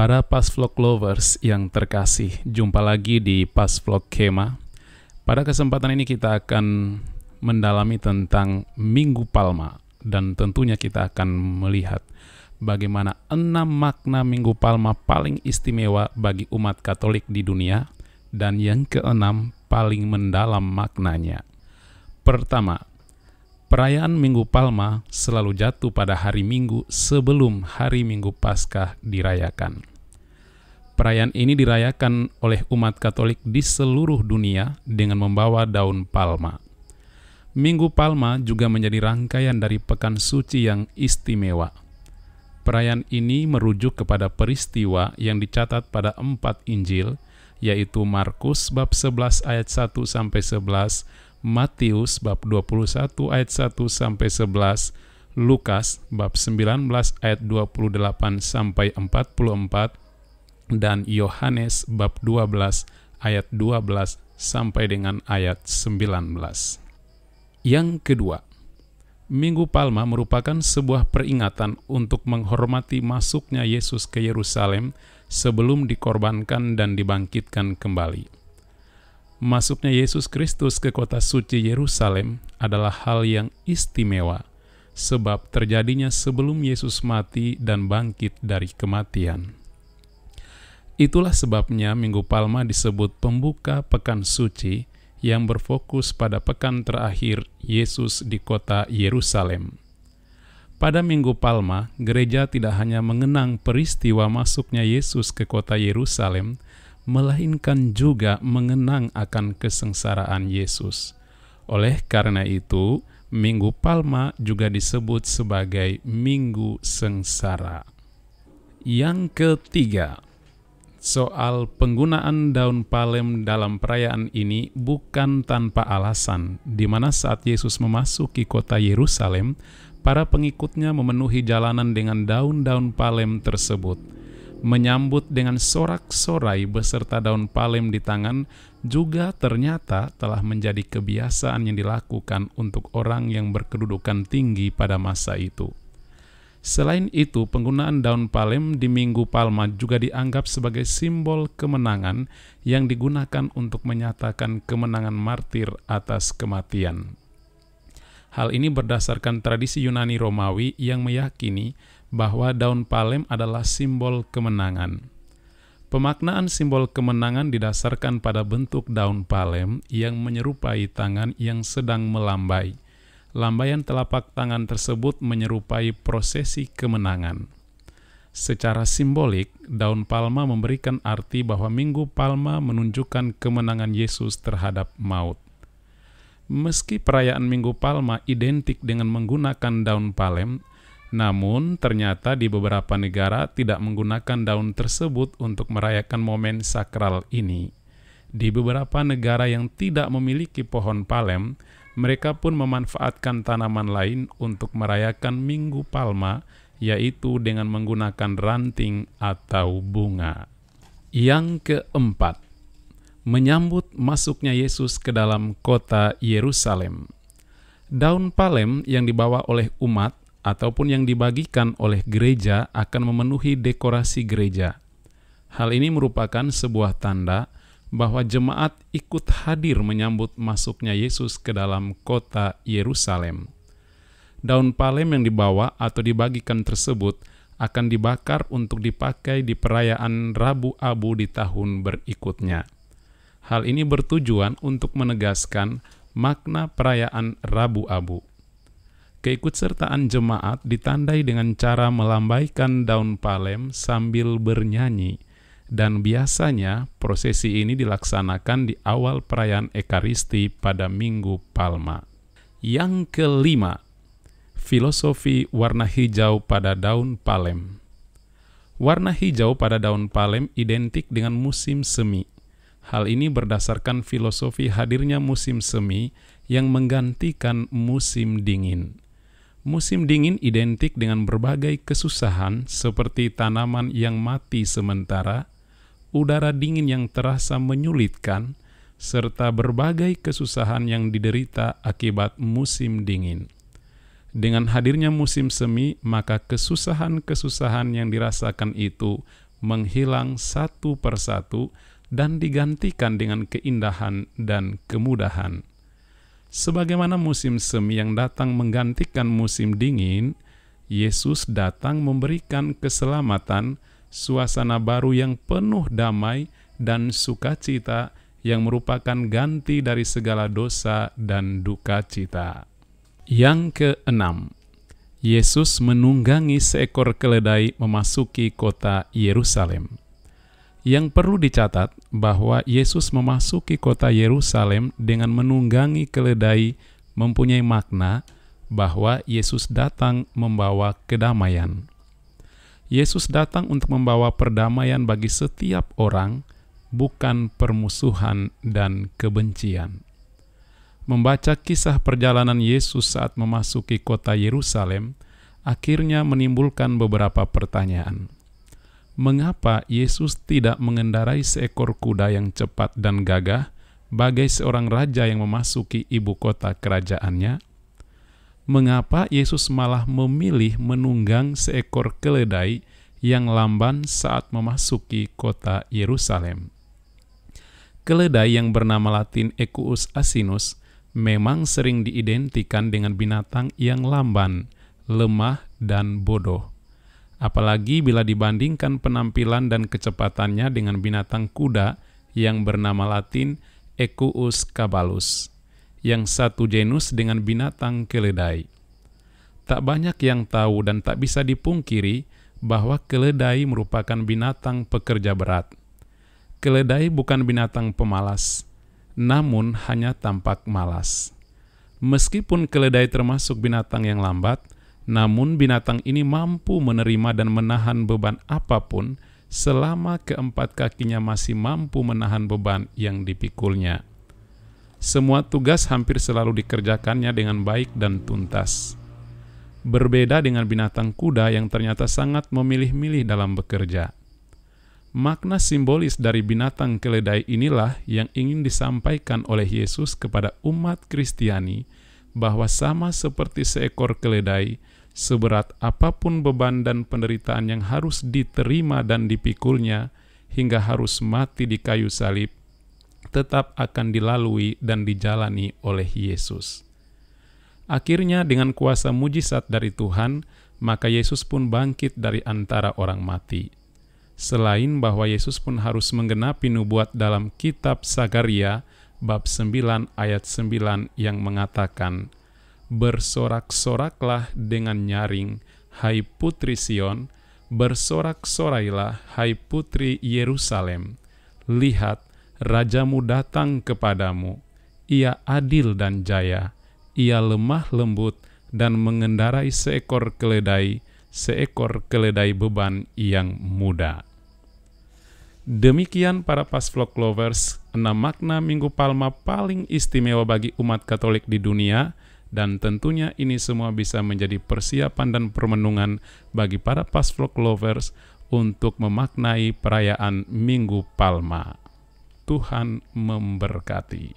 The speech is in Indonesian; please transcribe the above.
Para Pasvlog lovers yang terkasih, jumpa lagi di Pasvlog Kema. Pada kesempatan ini kita akan mendalami tentang Minggu Palma, dan tentunya kita akan melihat bagaimana 6 makna Minggu Palma paling istimewa bagi umat Katolik di dunia, dan yang keenam paling mendalam maknanya. Pertama, perayaan Minggu Palma selalu jatuh pada hari Minggu sebelum hari Minggu Paskah dirayakan. Perayaan ini dirayakan oleh umat Katolik di seluruh dunia dengan membawa daun palma. Minggu Palma juga menjadi rangkaian dari Pekan Suci yang istimewa. Perayaan ini merujuk kepada peristiwa yang dicatat pada 4 Injil, yaitu Markus bab 11 ayat 1-11, Matius bab 21 ayat 1-11, Lukas bab 19 ayat 28-44, dan Yohanes bab 12 ayat 12 sampai dengan ayat 19. Yang kedua, Minggu Palma merupakan sebuah peringatan untuk menghormati masuknya Yesus ke Yerusalem sebelum dikorbankan dan dibangkitkan kembali. Masuknya Yesus Kristus ke kota suci Yerusalem adalah hal yang istimewa, sebab terjadinya sebelum Yesus mati dan bangkit dari kematian. Itulah sebabnya Minggu Palma disebut pembuka Pekan Suci yang berfokus pada pekan terakhir Yesus di kota Yerusalem. Pada Minggu Palma, gereja tidak hanya mengenang peristiwa masuknya Yesus ke kota Yerusalem, melainkan juga mengenang akan kesengsaraan Yesus. Oleh karena itu, Minggu Palma juga disebut sebagai Minggu Sengsara. Yang ketiga, soal penggunaan daun palem dalam perayaan ini bukan tanpa alasan, di mana saat Yesus memasuki kota Yerusalem, para pengikutnya memenuhi jalanan dengan daun-daun palem tersebut. Menyambut dengan sorak-sorai beserta daun palem di tangan juga ternyata telah menjadi kebiasaan yang dilakukan untuk orang yang berkedudukan tinggi pada masa itu. Selain itu, penggunaan daun palem di Minggu Palma juga dianggap sebagai simbol kemenangan yang digunakan untuk menyatakan kemenangan martir atas kematian. Hal ini berdasarkan tradisi Yunani Romawi yang meyakini bahwa daun palem adalah simbol kemenangan. Pemaknaan simbol kemenangan didasarkan pada bentuk daun palem yang menyerupai tangan yang sedang melambai. Lambaian telapak tangan tersebut menyerupai prosesi kemenangan. Secara simbolik, daun palma memberikan arti bahwa Minggu Palma menunjukkan kemenangan Yesus terhadap maut. Meski perayaan Minggu Palma identik dengan menggunakan daun palem, namun ternyata di beberapa negara tidak menggunakan daun tersebut untuk merayakan momen sakral ini. Di beberapa negara yang tidak memiliki pohon palem, mereka pun memanfaatkan tanaman lain untuk merayakan Minggu Palma, yaitu dengan menggunakan ranting atau bunga. Yang keempat, menyambut masuknya Yesus ke dalam kota Yerusalem. Daun palem yang dibawa oleh umat ataupun yang dibagikan oleh gereja akan memenuhi dekorasi gereja. Hal ini merupakan sebuah tanda bahwa jemaat ikut hadir menyambut masuknya Yesus ke dalam kota Yerusalem. Daun palem yang dibawa atau dibagikan tersebut akan dibakar untuk dipakai di perayaan Rabu Abu di tahun berikutnya. Hal ini bertujuan untuk menegaskan makna perayaan Rabu Abu. Keikutsertaan jemaat ditandai dengan cara melambaikan daun palem sambil bernyanyi, dan biasanya prosesi ini dilaksanakan di awal perayaan Ekaristi pada Minggu Palma. Yang kelima, filosofi warna hijau pada daun palem. Warna hijau pada daun palem identik dengan musim semi. Hal ini berdasarkan filosofi hadirnya musim semi yang menggantikan musim dingin. Musim dingin identik dengan berbagai kesusahan seperti tanaman yang mati sementara, udara dingin yang terasa menyulitkan, serta berbagai kesusahan yang diderita akibat musim dingin. Dengan hadirnya musim semi, maka kesusahan-kesusahan yang dirasakan itu menghilang satu persatu dan digantikan dengan keindahan dan kemudahan. Sebagaimana musim semi yang datang menggantikan musim dingin, Yesus datang memberikan keselamatan, suasana baru yang penuh damai dan sukacita yang merupakan ganti dari segala dosa dan duka cita. Yang keenam, Yesus menunggangi seekor keledai memasuki kota Yerusalem. Yang perlu dicatat bahwa Yesus memasuki kota Yerusalem dengan menunggangi keledai mempunyai makna bahwa Yesus datang membawa kedamaian. Yesus datang untuk membawa perdamaian bagi setiap orang, bukan permusuhan dan kebencian. Membaca kisah perjalanan Yesus saat memasuki kota Yerusalem akhirnya menimbulkan beberapa pertanyaan. Mengapa Yesus tidak mengendarai seekor kuda yang cepat dan gagah bagai seorang raja yang memasuki ibu kota kerajaannya? Mengapa Yesus malah memilih menunggang seekor keledai yang lamban saat memasuki kota Yerusalem? Keledai yang bernama Latin Equus asinus memang sering diidentikan dengan binatang yang lamban, lemah, dan bodoh. Apalagi bila dibandingkan penampilan dan kecepatannya dengan binatang kuda yang bernama Latin Equus caballus, yang satu genus dengan binatang keledai. Tak banyak yang tahu dan tak bisa dipungkiri bahwa keledai merupakan binatang pekerja berat. Keledai bukan binatang pemalas, namun hanya tampak malas. Meskipun keledai termasuk binatang yang lambat, namun binatang ini mampu menerima dan menahan beban apapun selama keempat kakinya masih mampu menahan beban yang dipikulnya. Semua tugas hampir selalu dikerjakannya dengan baik dan tuntas. Berbeda dengan binatang kuda yang ternyata sangat memilih-milih dalam bekerja. Makna simbolis dari binatang keledai inilah yang ingin disampaikan oleh Yesus kepada umat Kristiani, bahwa sama seperti seekor keledai, seberat apapun beban dan penderitaan yang harus diterima dan dipikulnya hingga harus mati di kayu salib, tetap akan dilalui dan dijalani oleh Yesus. Akhirnya dengan kuasa mujizat dari Tuhan, maka Yesus pun bangkit dari antara orang mati. Selain bahwa Yesus pun harus menggenapi nubuat dalam kitab Zakaria bab 9 ayat 9 yang mengatakan, "Bersorak-soraklah dengan nyaring, hai putri Sion, bersorak-sorailah, hai putri Yerusalem. Lihat, rajamu datang kepadamu. Ia adil dan jaya, ia lemah lembut dan mengendarai seekor keledai beban yang muda." Demikian para Pasflok Lovers, 6 makna Minggu Palma paling istimewa bagi umat Katolik di dunia, dan tentunya ini semua bisa menjadi persiapan dan permenungan bagi para Pasflok Lovers untuk memaknai perayaan Minggu Palma. Tuhan memberkati.